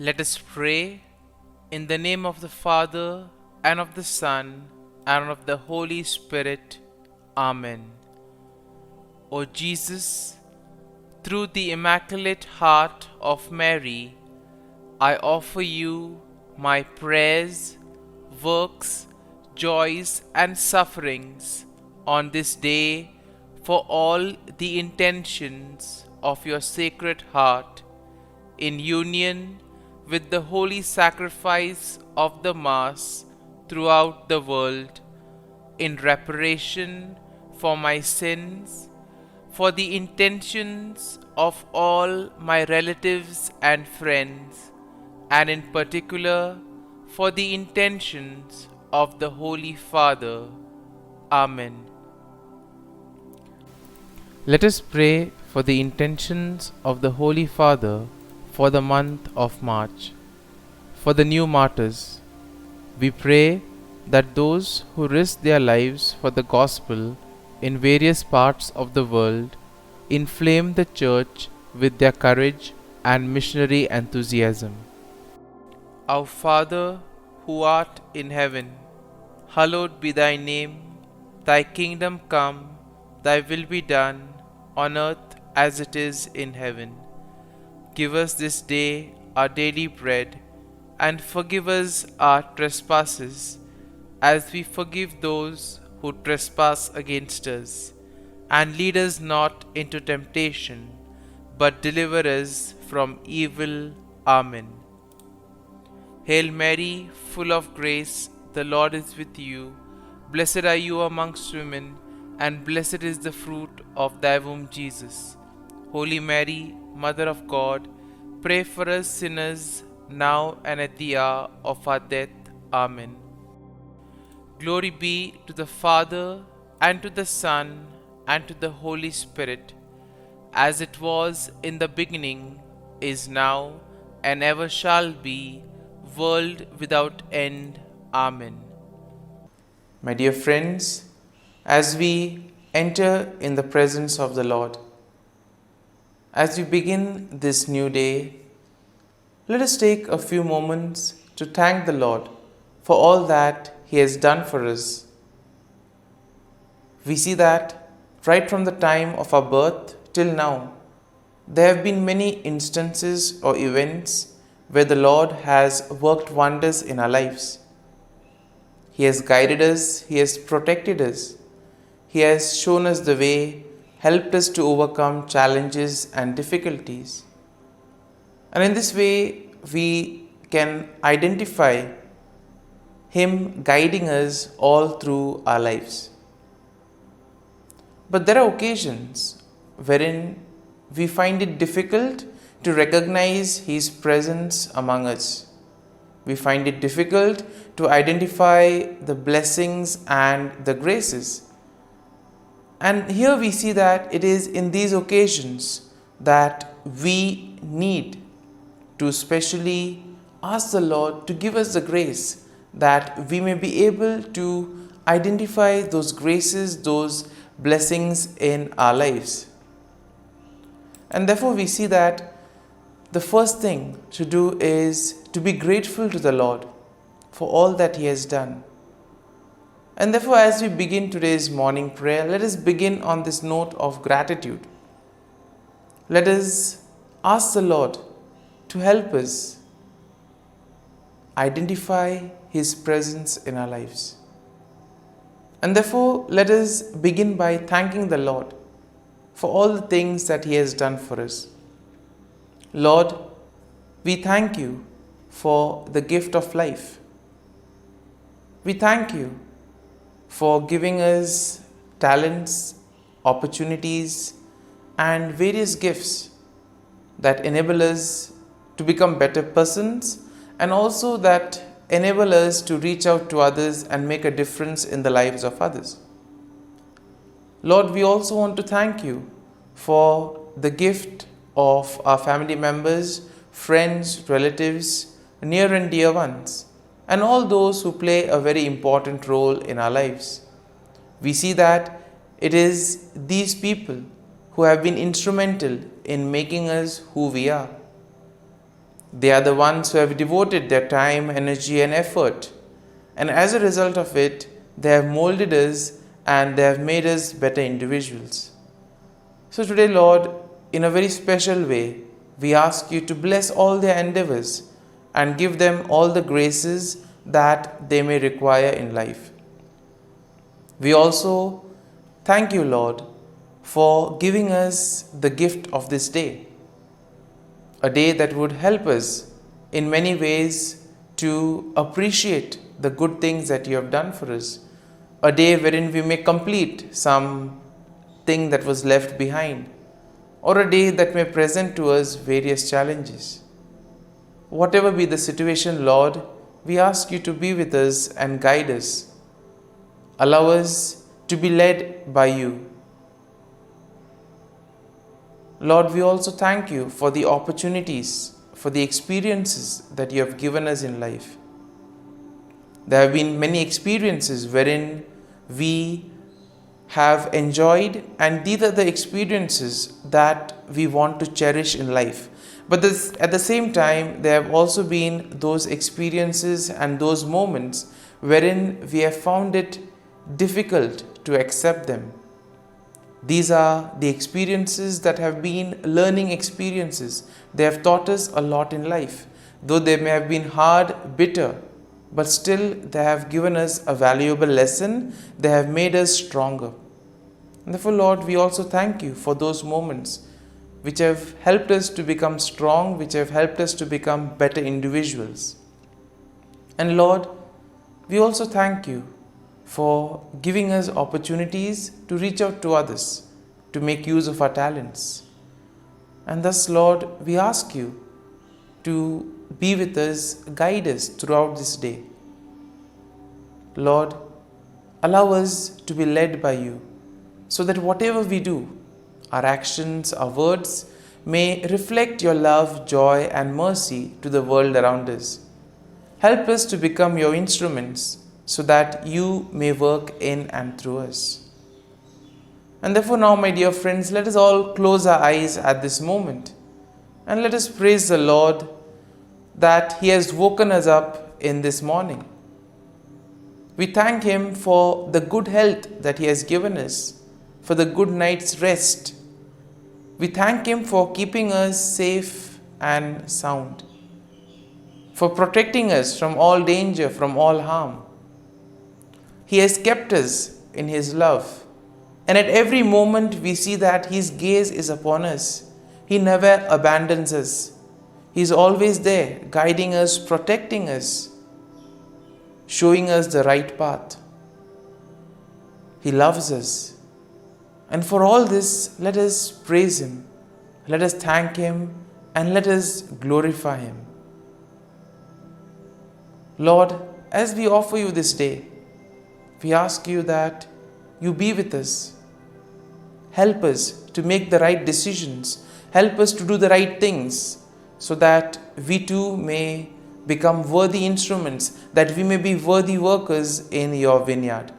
Let us pray in the name of the Father, and of the Son, and of the Holy Spirit. Amen. O Jesus, through the Immaculate Heart of Mary, I offer you my prayers, works, joys, and sufferings on this day for all the intentions of your Sacred Heart, in union with the holy sacrifice of the Mass throughout the world, in reparation for my sins, for the intentions of all my relatives and friends, and in particular for the intentions of the Holy Father. Amen. Let us pray for the intentions of the Holy Father for the month of March. For the new martyrs, we pray that those who risk their lives for the gospel in various parts of the world inflame the Church with their courage and missionary enthusiasm. Our Father, who art in heaven, hallowed be thy name. Thy kingdom come, thy will be done, on earth as it is in heaven. Give us this day our daily bread, and forgive us our trespasses, as we forgive those who trespass against us. And lead us not into temptation, but deliver us from evil. Amen. Hail Mary, full of grace, the Lord is with you. Blessed are you amongst women, and blessed is the fruit of thy womb, Jesus. Holy Mary, Mother of God, pray for us sinners, now and at the hour of our death. Amen. Glory be to the Father, and to the Son, and to the Holy Spirit, as it was in the beginning, is now, and ever shall be, world without end. Amen. My dear friends, as we enter in the presence of the Lord, as we begin this new day, let us take a few moments to thank the Lord for all that He has done for us. We see that right from the time of our birth till now, there have been many instances or events where the Lord has worked wonders in our lives. He has guided us, He has protected us, He has shown us the way, helped us to overcome challenges and difficulties. And in this way, we can identify Him guiding us all through our lives. But there are occasions wherein we find it difficult to recognize His presence among us. We find it difficult to identify the blessings and the graces. And here we see that it is in these occasions that we need to specially ask the Lord to give us the grace that we may be able to identify those graces, those blessings in our lives. And therefore we see that the first thing to do is to be grateful to the Lord for all that He has done. And therefore, as we begin today's morning prayer, let us begin on this note of gratitude. Let us ask the Lord to help us identify His presence in our lives. And therefore, let us begin by thanking the Lord for all the things that He has done for us. Lord, we thank You for the gift of life. We thank You for giving us talents, opportunities, and various gifts that enable us to become better persons, and also that enable us to reach out to others and make a difference in the lives of others. Lord, we also want to thank You for the gift of our family members, friends, relatives, near and dear ones, and all those who play a very important role in our lives. We see that it is these people who have been instrumental in making us who we are. They are the ones who have devoted their time, energy, and effort. And as a result of it, they have molded us and they have made us better individuals. So today, Lord, in a very special way, we ask you to bless all their endeavors and give them all the graces that they may require in life. We also thank you, Lord, for giving us the gift of this day, a day that would help us in many ways to appreciate the good things that you have done for us, a day wherein we may complete some thing that was left behind, or a day that may present to us various challenges. Whatever be the situation, Lord, we ask you to be with us and guide us. Allow us to be led by you. Lord, we also thank you for the opportunities, for the experiences that you have given us in life. There have been many experiences wherein we have enjoyed, and these are the experiences that we want to cherish in life. But at the same time, there have also been those experiences and those moments wherein we have found it difficult to accept them. These are the experiences that have been learning experiences. They have taught us a lot in life. Though they may have been hard, bitter, but still they have given us a valuable lesson. They have made us stronger. And therefore, Lord, we also thank you for those moments which have helped us to become strong, which have helped us to become better individuals. And Lord, we also thank you for giving us opportunities to reach out to others, to make use of our talents. And thus, Lord, we ask you to be with us, guide us throughout this day. Lord, allow us to be led by you, so that whatever we do, our actions, our words, may reflect your love, joy, and mercy to the world around us. Help us to become your instruments, so that you may work in and through us. And therefore now, my dear friends, let us all close our eyes at this moment and let us praise the Lord that He has woken us up in this morning. We thank Him for the good health that He has given us, for the good night's rest. We thank Him for keeping us safe and sound, for protecting us from all danger, from all harm. He has kept us in His love, and at every moment we see that His gaze is upon us. He never abandons us. He is always there, guiding us, protecting us, showing us the right path. He loves us. And for all this, let us praise Him, let us thank Him, and let us glorify Him. Lord, as we offer you this day, we ask you that you be with us. Help us to make the right decisions. Help us to do the right things, so that we too may become worthy instruments, that we may be worthy workers in your vineyard.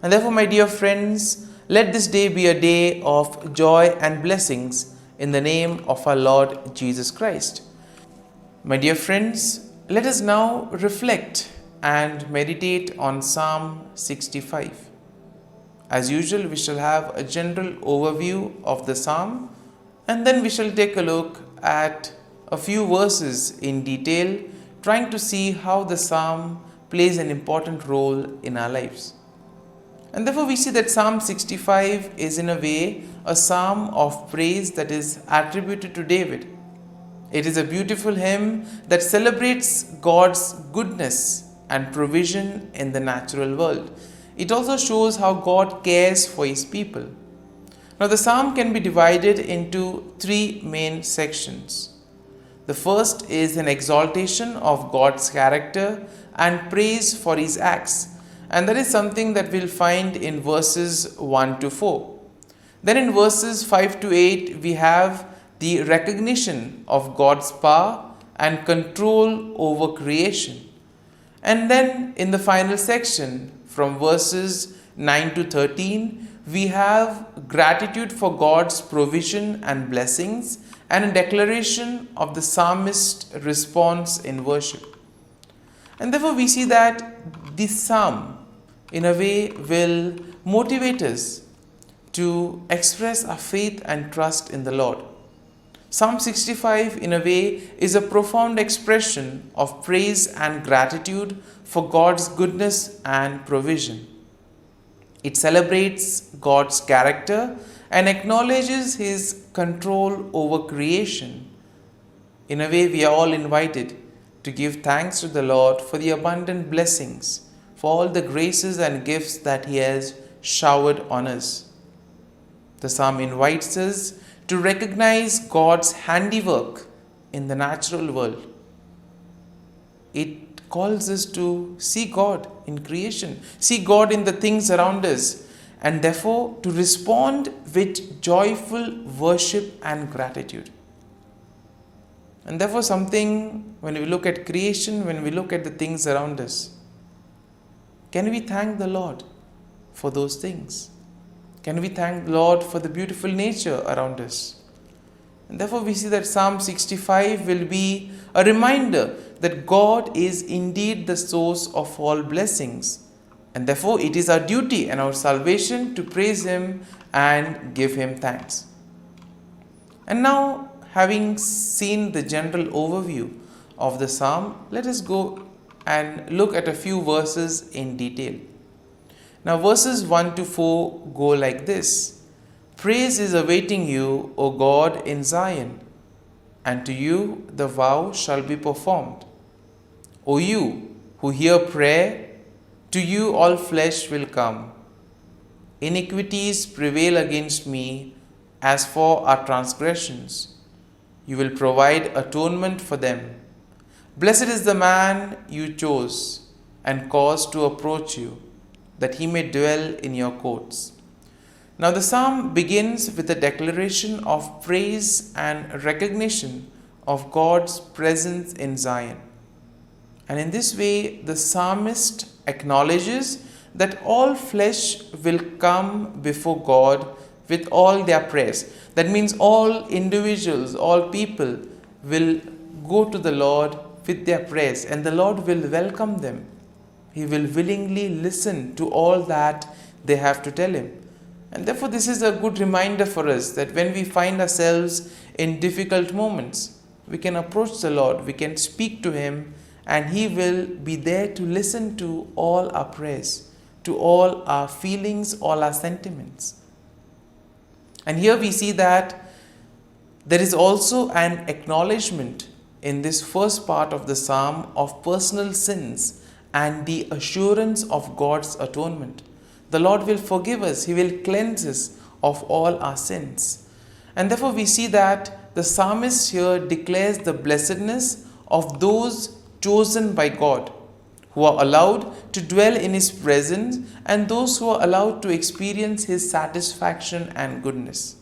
And therefore, my dear friends, let this day be a day of joy and blessings in the name of our Lord Jesus Christ. My dear friends, let us now reflect and meditate on Psalm 65. As usual, we shall have a general overview of the psalm, and then we shall take a look at a few verses in detail, trying to see how the psalm plays an important role in our lives. And therefore we see that Psalm 65 is in a way a psalm of praise that is attributed to David. It is a beautiful hymn that celebrates God's goodness and provision in the natural world. It also shows how God cares for His people. Now the psalm can be divided into three main sections. The first is an exaltation of God's character and praise for His acts. And that is something that we'll find in verses 1 to 4. Then in verses 5 to 8, we have the recognition of God's power and control over creation. And then in the final section, from verses 9 to 13, we have gratitude for God's provision and blessings and a declaration of the psalmist's response in worship. And therefore we see that this psalm in a way will motivate us to express our faith and trust in the Lord. Psalm 65 in a way is a profound expression of praise and gratitude for God's goodness and provision. It celebrates God's character and acknowledges His control over creation. In a way, we are all invited to give thanks to the Lord for the abundant blessings, for all the graces and gifts that He has showered on us. The psalm invites us to recognize God's handiwork in the natural world. It calls us to see God in creation, see God in the things around us, and therefore to respond with joyful worship and gratitude. And therefore something, when we look at creation, when we look at the things around us, can we thank the Lord for those things? Can we thank the Lord for the beautiful nature around us? And therefore we see that Psalm 65 will be a reminder that God is indeed the source of all blessings. And therefore it is our duty and our salvation to praise Him and give Him thanks. And now, having seen the general overview of the psalm, let us go and look at a few verses in detail. Now verses 1 to 4 go like this. Praise is awaiting you, O God, in Zion, and to you the vow shall be performed. O you who hear prayer, to you all flesh will come. Iniquities prevail against me, as for our transgressions. You will provide atonement for them. Blessed is the man you chose and caused to approach you, that he may dwell in your courts. Now the psalm begins with a declaration of praise and recognition of God's presence in Zion. And in this way, the psalmist acknowledges that all flesh will come before God with all their prayers. That means all individuals, all people will go to the Lord with their prayers, and the Lord will welcome them. He will willingly listen to all that they have to tell Him. And therefore this is a good reminder for us that when we find ourselves in difficult moments, we can approach the Lord, we can speak to Him, and He will be there to listen to all our prayers, to all our feelings, all our sentiments. And here we see that there is also an acknowledgement in this first part of the psalm of personal sins and the assurance of God's atonement. The Lord will forgive us. He will cleanse us of all our sins. And therefore we see that the psalmist here declares the blessedness of those chosen by God, who are allowed to dwell in His presence, and those who are allowed to experience His satisfaction and goodness.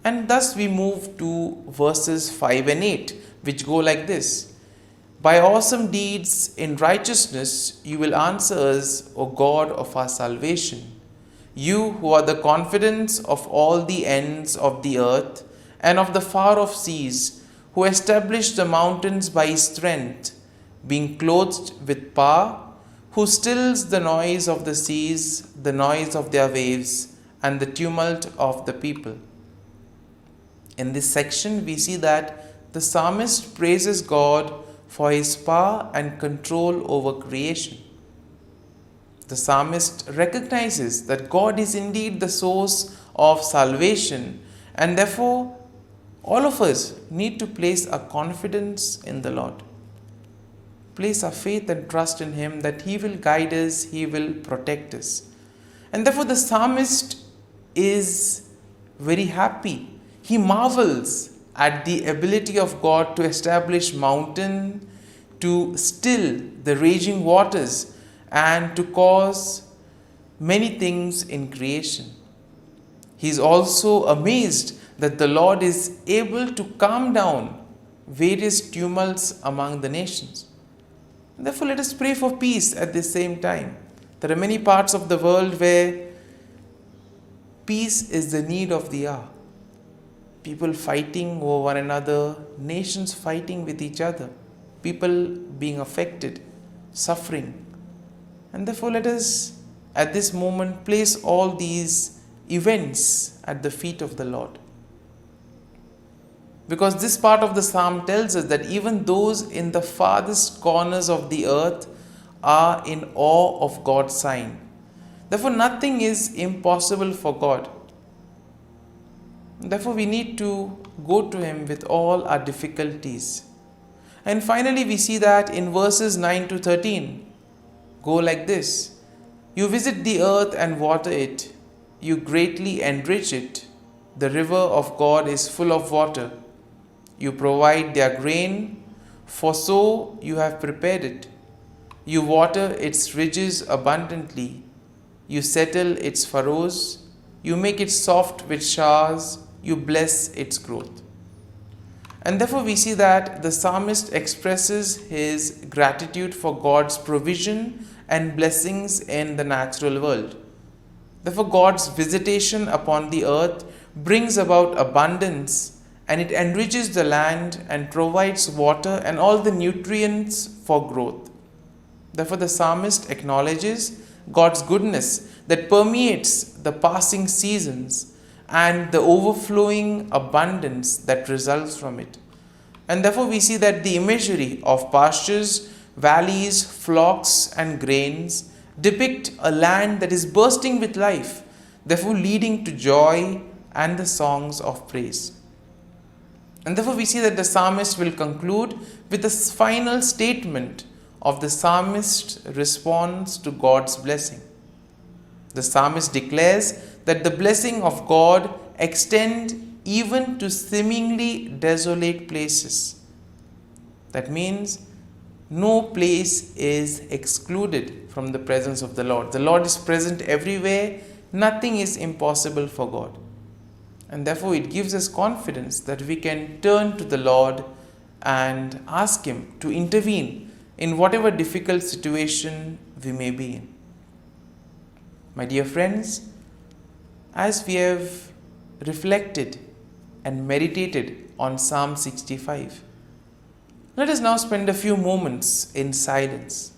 And thus we move to verses 5 and 8, which go like this. By awesome deeds in righteousness you will answer us, O God of our salvation. You who are the confidence of all the ends of the earth and of the far off seas, who established the mountains by His strength, being clothed with power, who stills the noise of the seas, the noise of their waves, and the tumult of the people. In this section, we see that the psalmist praises God for His power and control over creation. The psalmist recognizes that God is indeed the source of salvation, and therefore all of us need to place our confidence in the Lord. Place our faith and trust in Him that He will guide us, He will protect us. And therefore the psalmist is very happy. He marvels at the ability of God to establish mountain, to still the raging waters, and to cause many things in creation. He is also amazed that the Lord is able to calm down various tumults among the nations. Therefore, let us pray for peace at the same time. There are many parts of the world where peace is the need of the hour. people fighting over one another, nations fighting with each other, people being affected, suffering. And therefore, let us at this moment place all these events at the feet of the Lord. Because this part of the psalm tells us that even those in the farthest corners of the earth are in awe of God's sign. Therefore, nothing is impossible for God. Therefore, we need to go to Him with all our difficulties. And finally, we see that in verses 9 to 13, go like this: You visit the earth and water it, you greatly enrich it. The river of God is full of water. You provide their grain, for so you have prepared it. You water its ridges abundantly. You settle its furrows. You make it soft with showers. You bless its growth. And therefore we see that the psalmist expresses his gratitude for God's provision and blessings in the natural world. Therefore God's visitation upon the earth brings about abundance, and it enriches the land and provides water and all the nutrients for growth. Therefore the psalmist acknowledges God's goodness that permeates the passing seasons and the overflowing abundance that results from it. And therefore we see that the imagery of pastures, valleys, flocks and grains depict a land that is bursting with life, therefore leading to joy and the songs of praise. And therefore we see that the psalmist will conclude with the final statement of the psalmist's response to God's blessing. The psalmist declares that the blessing of God extends even to seemingly desolate places. That means no place is excluded from the presence of the Lord. The Lord is present everywhere. Nothing is impossible for God. And therefore it gives us confidence that we can turn to the Lord and ask Him to intervene in whatever difficult situation we may be in. My dear friends, as we have reflected and meditated on Psalm 65, let us now spend a few moments in silence,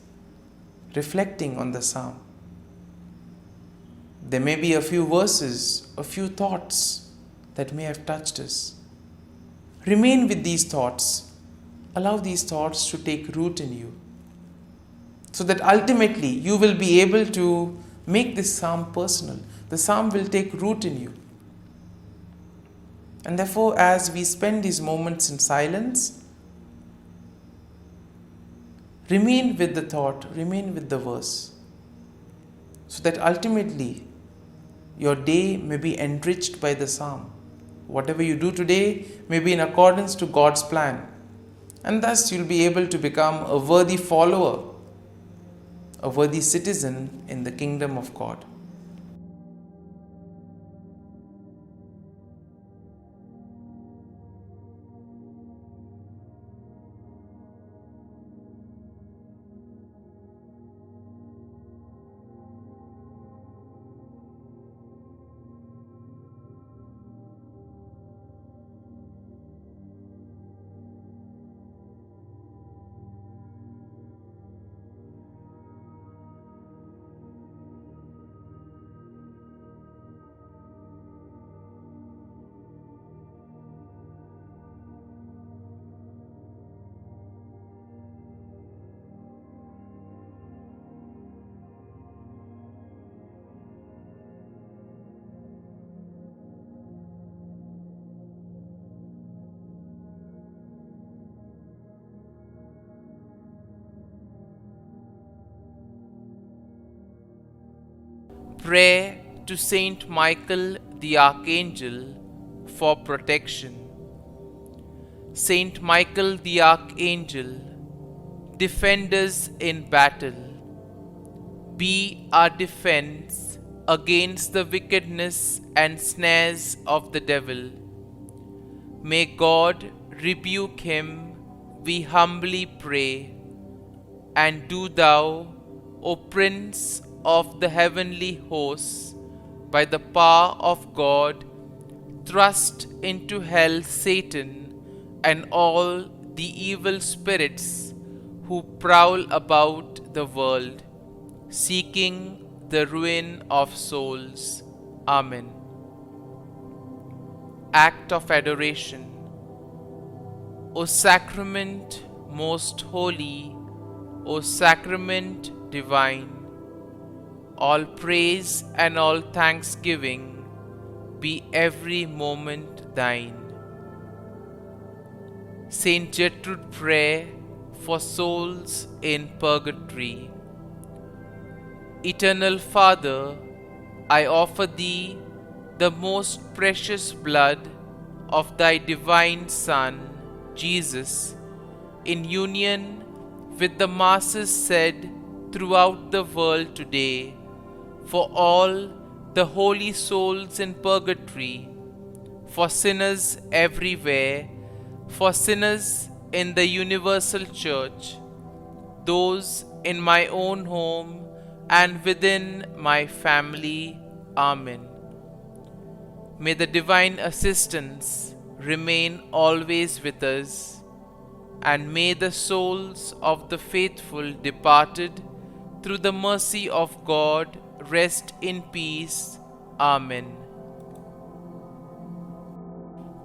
reflecting on the psalm. There may be a few verses, a few thoughts that may have touched us. Remain with these thoughts. Allow these thoughts to take root in you, so that ultimately you will be able to make this psalm personal. The psalm will take root in you. And therefore, as we spend these moments in silence, remain with the thought, remain with the verse, so that ultimately your day may be enriched by the psalm. Whatever you do today may be in accordance to God's plan, and thus you'll be able to become a worthy follower, a worthy citizen in the kingdom of God. Prayer to Saint Michael the Archangel for protection. Saint Michael the Archangel, defend us in battle. Be our defense against the wickedness and snares of the devil. May God rebuke him, we humbly pray. And do thou, O Prince of the heavenly hosts, by the power of God, Thrust into hell Satan and all the evil spirits who prowl about the world, seeking the ruin of souls. Amen. Act of Adoration. O Sacrament most holy, O Sacrament divine, all praise and all thanksgiving be every moment thine. Saint Gertrude Prayer for souls in purgatory. Eternal Father, I offer Thee the most precious blood of Thy divine Son, Jesus, in union with the masses said throughout the world today, for all the holy souls in purgatory, for sinners everywhere, for sinners in the universal church, those in my own home and within my family. Amen. May the divine assistance remain always with us, and may the souls of the faithful departed through the mercy of God rest in peace. Amen.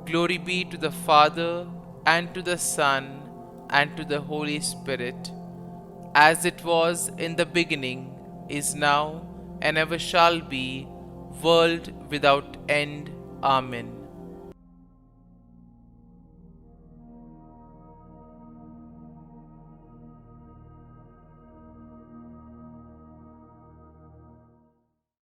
Glory be to the Father, and to the Son, and to the Holy Spirit, as it was in the beginning, is now, and ever shall be, world without end. Amen.